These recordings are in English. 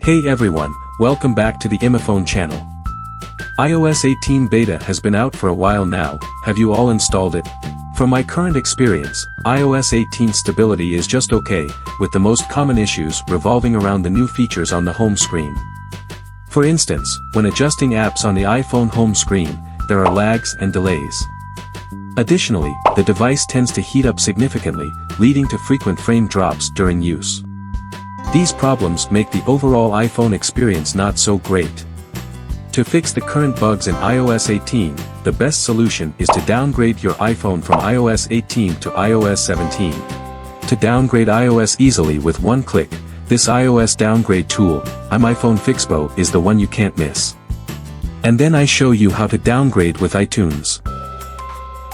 Hey everyone, welcome back to the iMyFone channel. iOS 18 beta has been out for a while now. Have you all installed it? From my current experience, iOS 18 stability is just okay, with the most common issues revolving around the new features on the home screen. For instance, when adjusting apps on the iPhone home screen, there are lags and delays. Additionally, the device tends to heat up significantly, leading to frequent frame drops during use. These problems make the overall iPhone experience not so great. To fix the current bugs in iOS 18, the best solution is to downgrade your iPhone from iOS 18 to iOS 17. To downgrade iOS easily with one click, this iOS downgrade tool, iMyFone-Fixppo, is the one you can't miss. And then I show you how to downgrade with iTunes.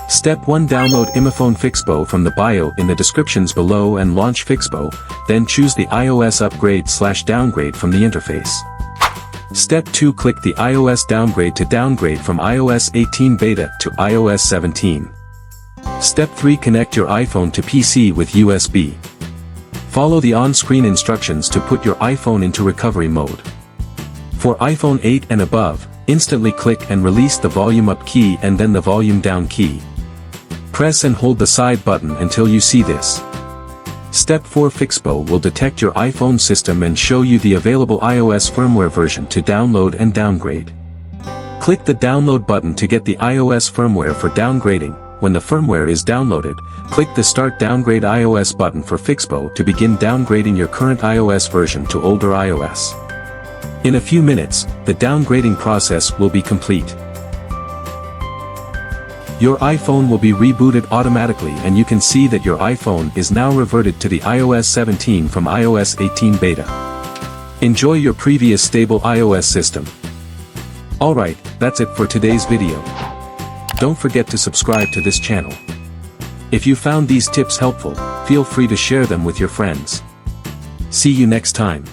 Step 1. Download iMyFone-Fixppo from the bio in the descriptions below and launch Fixppo, then choose the iOS upgrade/downgrade from the interface. Step 2. Click the iOS downgrade to downgrade from iOS 18 beta to iOS 17. Step 3. Connect your iPhone to PC with USB. Follow the on-screen instructions to put your iPhone into recovery mode. For iPhone 8 and above, instantly click and release the volume up key and then the volume down key. Press and hold the side button until you see this. Step 4. Fixppo will detect your iPhone system and show you the available iOS firmware version to download and downgrade. Click the download button to get the iOS firmware for downgrading. When the firmware is downloaded, click the Start Downgrade iOS button for Fixppo to begin downgrading your current iOS version to older iOS. In a few minutes, the downgrading process will be complete. Your iPhone will be rebooted automatically and you can see that your iPhone is now reverted to the iOS 17 from iOS 18 beta. Enjoy your previous stable iOS system. Alright, that's it for today's video. Don't forget to subscribe to this channel. If you found these tips helpful, feel free to share them with your friends. See you next time.